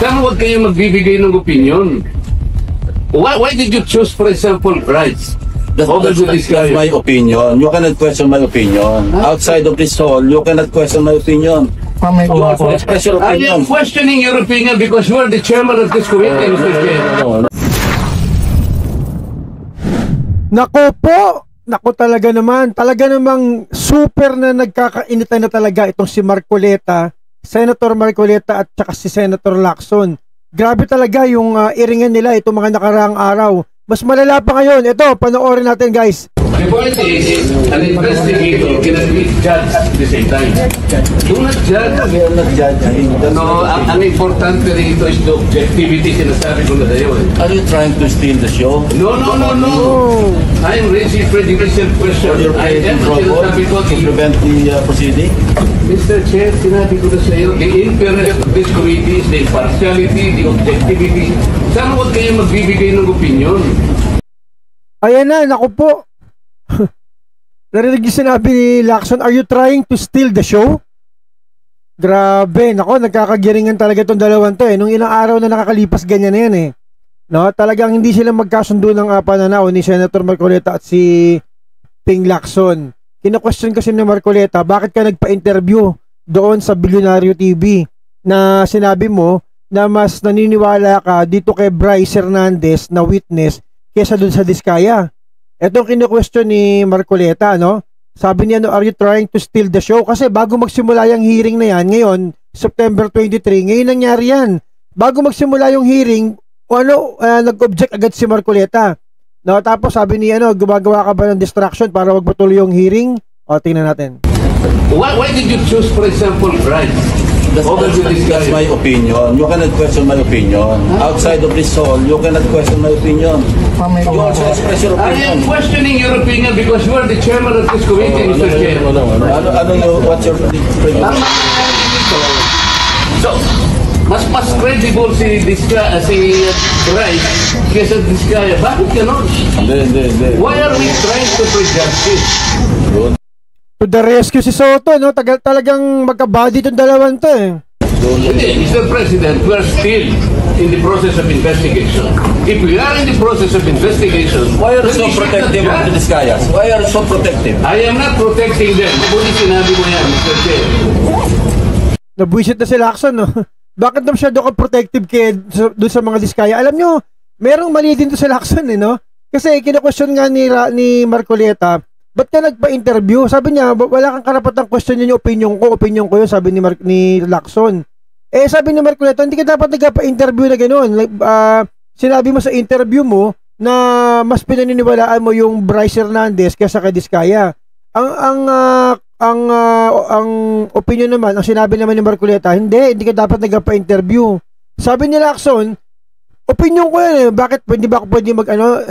Saan huwag kayo magbibigay ng opinion? Why did you choose, for example, Bryce? That's my opinion. You cannot question my opinion. Outside of this hall, you cannot question my opinion. You also express your I opinion. am questioning your opinion because you are the chairman of this committee, Mr. Chair. Nako po! Nako talaga naman. Talaga namang super na nagkakainitan na talaga itong si Marcoleta, Senator Marcoleta at saka si Senator Lacson. Grabe talaga yung iringan nila itong mga nakaraang araw. Mas malala pa ngayon. Ito, panoorin natin guys. The point is, an investigator cannot be judged at the same time. Do not judge. We are not judging. No, ang importante rito is the objectivity, sinasabi ko na tayo. Are you trying to steal the show? No. I am raising prejudicial question. You're I am sinasabi ko, to prevent the proceeding? Mr. Chair, sinabi ko na sa iyo, the imperative of this committee is the impartiality, the objectivity. Saan huwag kayo magbibigay ng opinion? Ayan na, naku po. Narinig yung sinabi ni Lacson, are you trying to steal the show? Grabe, nako, nagkakagiringan talaga itong dalawang to eh. Nung ilang araw na nakakalipas, ganyan na yan eh. No, talagang hindi sila magkasundo ng pananaw ni Senator Marcoleta at si Ping Lacson. Kina-question kasi ni Marcoleta, bakit ka nagpa-interview doon sa Bilyonaryo TV na sinabi mo na mas naniniwala ka dito kay Bryce Hernandez na witness kesa doon sa Diskaya. Etong kinu-question ni Marcoleta, no? Sabi niya, no, are you trying to steal the show? Kasi bago magsimula yung hearing na yan, ngayon, September 23, ngayon nangyari yan. Bago magsimula yung hearing, nag-object agad si Marcoleta. No, tapos sabi niya, gumagawa ka ba ng distraction para wag matuloy yung hearing? O, tingnan natin. Why did you choose, for example, Bryce? That's my opinion. You cannot question my opinion. Outside of this hall, you cannot question my opinion. You also express your I opinion. am questioning your opinion because you are the chairman of this committee, Mr. Chair. What's your opinion? So, mas credible si Bryce kesa Diskaya. Bakit ganon? Why are we trying to prejudge this? To the rescue si Soto, no? Talagang magkabody itong dalawang to eh. Mr. President, we are still in the process of investigation. If we are in the process of investigation, Why are you so protective of the Diskayas? Why are you so protective? I am not protecting them. Mabuti sinabi mo yan, Mr. Chair. Nabuisit na si Lacson, no? Bakit naman siya doon protective doon sa mga Diskaya? Alam nyo, merong mali din to si Lacson, eh, no? Kasi kina-question nga ni Marcoleta, ba't ka nagpa-interview? Sabi niya, wala kang karapatang question yung opinion ko yun, sabi ni Lacson. Eh, sabi ni Marcoleta, hindi ka dapat nagpa-interview na gano'n. Sinabi mo sa interview mo na mas pinaniniwalaan mo yung Bryce Hernandez kaysa kay Diskaya. Ang opinion naman, ang sinabi naman ni Marcoleta, hindi ka dapat nagpa-interview. Sabi ni Lacson, opinion ko yan eh, bakit hindi ba ako pwede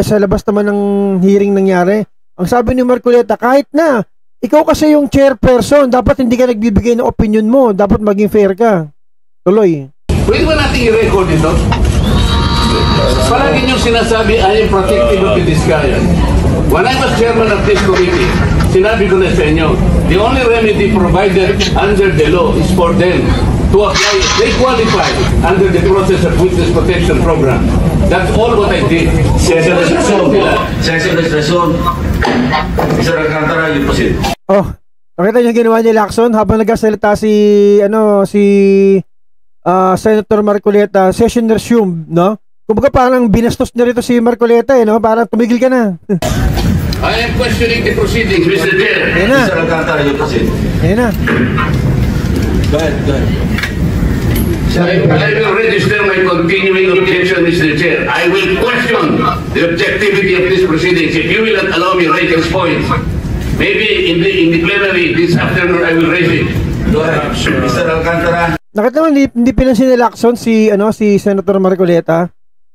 sa labas naman ng hearing nangyari? Ang sabi ni Marcoleta, kahit na, ikaw kasi yung chairperson, dapat hindi ka nagbibigay ng opinion mo, dapat maging fair ka. Tuloy. Pwede ba natin i-record ito? Palagi niyong sinasabi, I am protective of the Diskaya. When I was chairman of this committee, sinabi ko na sa inyo, the only remedy provided under the law is for them to apply. They qualify under the process of witness protection program. That's all what I did. Session discretion. Mr. Alcantara, you proceed. Oh, nakita niyo ginawa ni Lacson habang nagsasalita si Senator Marcoleta, session resumed, no? Kumbaga parang binastos niya rito si Marcoleta, eh, no? Parang tumigil ka na. I am questioning the proceedings, Mr. Chair. Ayan na. Mr. Alcantara, you proceed. Ayan na. Go ahead. I will register my continuing objection, Mr. Chair. I will question the objectivity of this proceedings. If you will not allow me to raise this point, maybe in the plenary this afternoon I will raise it. Go ahead. Mr. Alcantara. Nakita mo, hindi pinansin ni Lacson si Senator Marcoleta.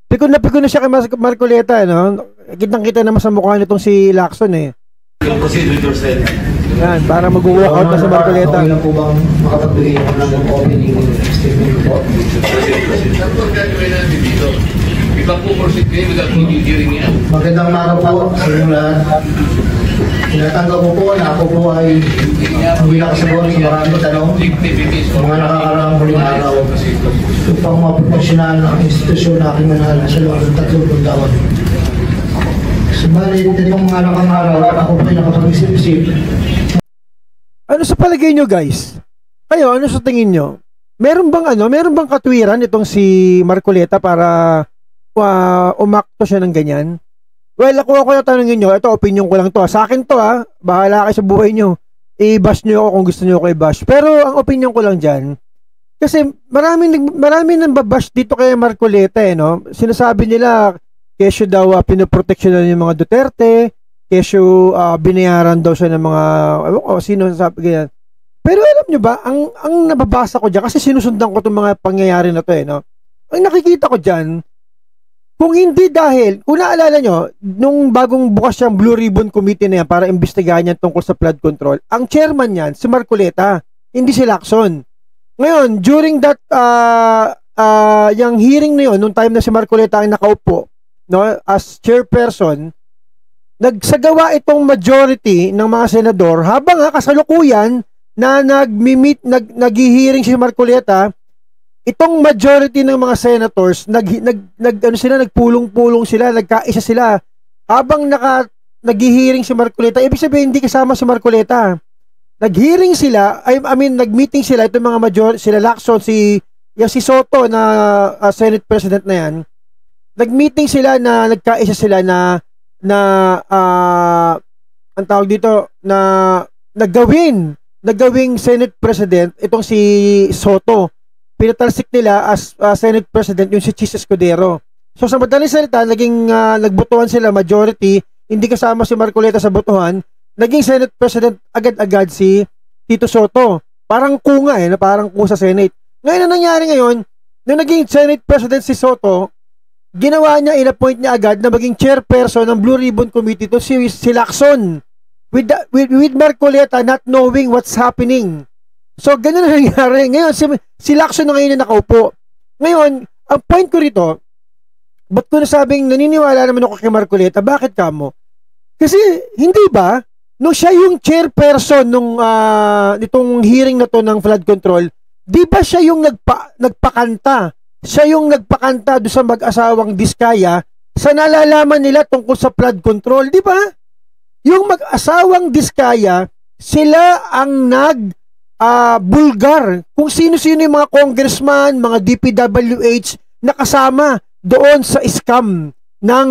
Pikon na siya kay Marcoleta, no? Kitang-kita naman sa mukha nitong si Lacson, eh. Proceed with your statement. Yan, para mag-walk out na sa Marcoleta. Okay lang po bang makapagbigay ng opening statement po? That's what gagawin natin dito. ba po proceed kayo without moving hearing niya? Magandang araw po sa inyo lahat. Tinatanggap ko po na ako po ay bilang kasagot sa maraming tanong mga nakakaraang huling araw upang maproporsyonal ang institusyon na aking manahal sa loob ng 30 taon. Subalit, itong mga nakang araw, ako po ay nakapag-isip-isip. Ano sa palagay nyo, guys? Kayo, ano sa tingin nyo? Meron bang katwiran itong si Marcoleta para umakto siya ng ganyan? Well, ako na tanongin nyo, ito opinion ko lang to. Sa akin to bahala kayo sa buhay nyo. I-bash nyo ako kung gusto nyo ako i-bash. Pero ang opinion ko lang dyan, kasi maraming nang babash dito kay Marcoleta no? Sinasabi nila, kesyo daw pinoproteksyonan yung mga Duterte, kesyo binayaran daw siya ng mga, sino sabi ganyan. Pero alam nyo ba, ang nababasa ko dyan, kasi sinusundan ko itong mga pangyayari na to no? Ang nakikita ko dyan, kung hindi dahil, kung naalala nyo, nung bagong bukas yung Blue Ribbon Committee na yan para imbestigahan yan tungkol sa flood control, ang chairman yan, si Marcoleta, hindi si Lacson. Ngayon, during that, yung hearing na yun, nung time na si Marcoleta ang nakaupo, no, as chairperson, nagsagawa itong majority ng mga senador, habang kasalukuyan na nag-hearing si Marcoleta, itong majority ng mga senators nagpulong-pulong sila, nagkaisa sila habang nag-hearing si Marcoleta. Ibig sabihin hindi kasama si Marcoleta. Nag-hearing sila, nag-meeting sila itong mga sila Lacson, si Soto na Senate President na yan. Nag-meeting sila na nagkaisa sila na ang tawag dito na nagawing Senate President itong si Soto. Pinatalsik nila as Senate President yung si Chis Escudero. So sa madaling salita, nagbotohan sila majority, hindi kasama si Marcoleta sa botohan, naging Senate President agad-agad si Tito Soto. Parang kunga parang ku sa Senate. Ngayon ang nangyari ngayon, nung naging Senate President si Soto, ginawa niya, in-appoint niya agad na maging chairperson ng Blue Ribbon Committee to si Lacson. With Marcoleta not knowing what's happening. So, ganun na nangyari. Ngayon, si Lacson na ngayon na nakaupo. Ngayon, ang point ko rito, ba't ko nasabing naniniwala naman ako kay Marcoleta? Bakit kamo? Kasi, hindi ba, nung siya yung chairperson nung nitong hearing na to ng flood control, di ba siya yung nagpakanta? Siya yung nagpakanta doon sa mag-asawang Diskaya sa nalalaman nila tungkol sa flood control, di ba? Yung mag-asawang Diskaya, sila ang bulgar kung sino-sino yung mga congressman, mga DPWH na kasama doon sa scam ng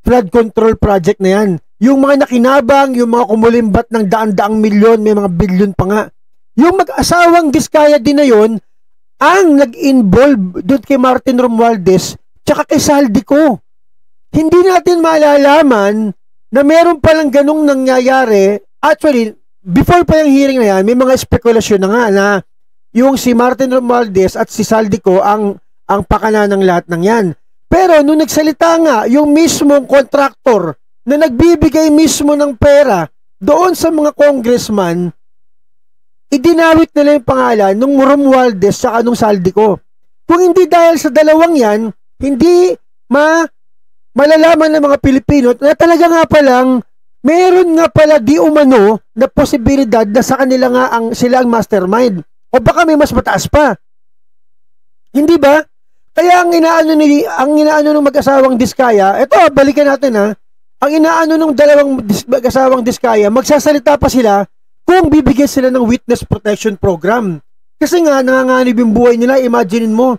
flood control project na yan. Yung mga nakinabang, yung mga kumulimbat ng daan-daang milyon, may mga bilyon pa nga. Yung mag-asawang Diskaya din na yun, ang nag-involve doon kay Martin Romualdez tsaka kay Saldico. Hindi natin malalaman na meron palang ganung nangyayari. Actually, before pa yung hearing na yan, may mga spekulasyon na nga na yung si Martin Romualdez at si Saldico ang pakana ng lahat ng yan. Pero nung nagsalita nga, yung mismong contractor na nagbibigay mismo ng pera doon sa mga congressman, idinawit nila yung pangalan nung Romualdez sa nung Saldico. Kung hindi dahil sa dalawang yan, hindi malalaman ng mga Pilipino na talaga nga palang meron nga pala di umano na posibilidad na sa kanila nga sila ang mastermind. O baka may mas mataas pa. Hindi ba? Kaya ang inaano ng mag-asawang Diskaya, eto balikan natin ang inaano ng dalawang mag-asawang Diskaya, magsasalita pa sila kung bibigyan sila ng witness protection program. Kasi nga nanganganib yung buhay nila, imaginein mo,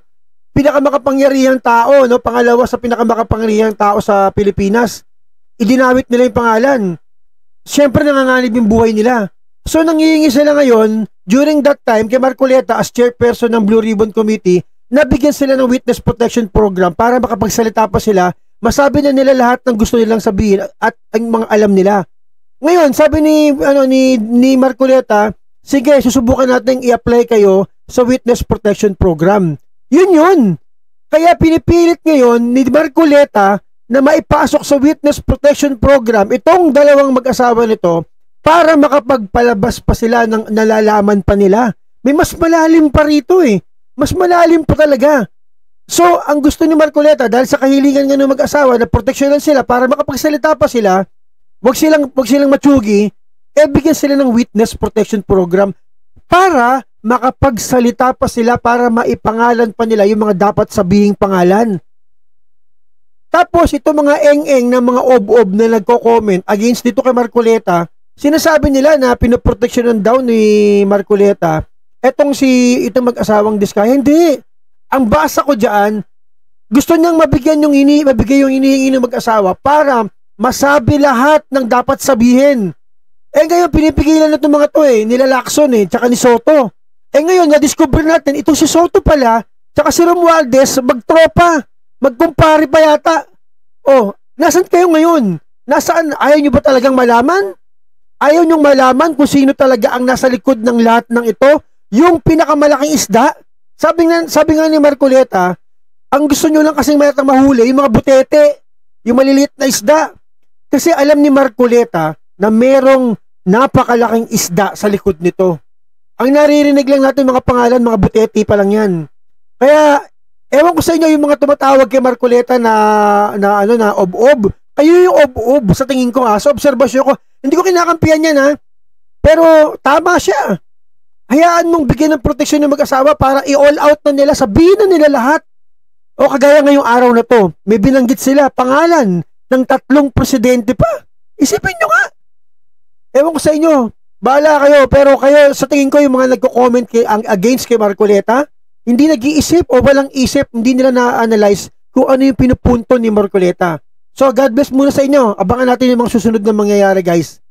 pinakamakapangyarihang tao, no, pangalawa sa pinakamakapangyarihang tao sa Pilipinas. Idinawit nila yung pangalan. Siyempre nanganganib yung buhay nila. So nangihingi sila ngayon, during that time, kay Marcoleta as chairperson ng Blue Ribbon Committee, nabigyan sila ng witness protection program para makapagsalita pa sila, masabi na nila lahat ng gusto nilang sabihin at ang mga alam nila. Ngayon, sabi ni Marcoleta, sige, susubukan natin i-apply kayo sa witness protection program. Yun. Kaya pinipilit ngayon ni Marcoleta na maipasok sa witness protection program itong dalawang mag-asawa nito para makapagpalabas pa sila ng nalalaman pa nila. May mas malalim pa rito Mas malalim pa talaga. So, ang gusto ni Marcoleta, dahil sa kahilingan nga ng mag-asawa na proteksyonan sila para makapagsalita pa sila, wag silang matsugi, bigyan sila ng witness protection program para makapagsalita pa sila, para maipangalan pa nila yung mga dapat sabihing pangalan. Tapos, ito mga eng-eng na mga ob-ob na nagko-comment against dito kay Marcoleta, sinasabi nila na pinoproteksyonan daw ni Marcoleta itong mag-asawang Diskaya. Hindi. Ang basa ko diyan, gusto niyang mabigay yung hinihingi ng mag-asawa para masabi lahat ng dapat sabihin. Ngayon, pinipigilan na itong mga to nila Lacson tsaka ni Soto. Ngayon, na-discover natin, itong si Soto pala, tsaka si Romualdez, magtropa, magkumpare pa yata. Nasaan kayo ngayon? Nasaan? Ayaw nyo ba talagang malaman? Ayaw nyong malaman kung sino talaga ang nasa likod ng lahat ng ito? Yung pinakamalaking isda? Sabi nga ni Marcoleta, ang gusto nyo lang kasing mahuli, yung mga butete, yung maliliit na isda. Kasi alam ni Marcoleta na merong napakalaking isda sa likod nito. Ang naririnig lang natin mga pangalan, mga butete pa lang yan. Kaya, ewan ko sa inyo yung mga tumatawag kay Marcoleta na ob-ob. Kayo yung ob-ob sa tingin ko sa obserbasyon ko. Hindi ko kinakampihan yan pero tama siya. Hayaan mong bigyan ng proteksyon ng mag-asawa para i-all out na nila, sabihin na nila lahat. Kagaya ngayong araw na to, may binanggit sila pangalan ng 3 presidente pa. Isipin nyo nga. Ewan ko sa inyo, bahala kayo, pero kayo sa tingin ko yung mga nagko-comment against kay Marcoleta, hindi nag-iisip o walang isip, hindi nila na-analyze kung ano yung pinupunto ni Marcoleta. So God bless muna sa inyo. Abangan natin yung mga susunod na mangyayari, guys.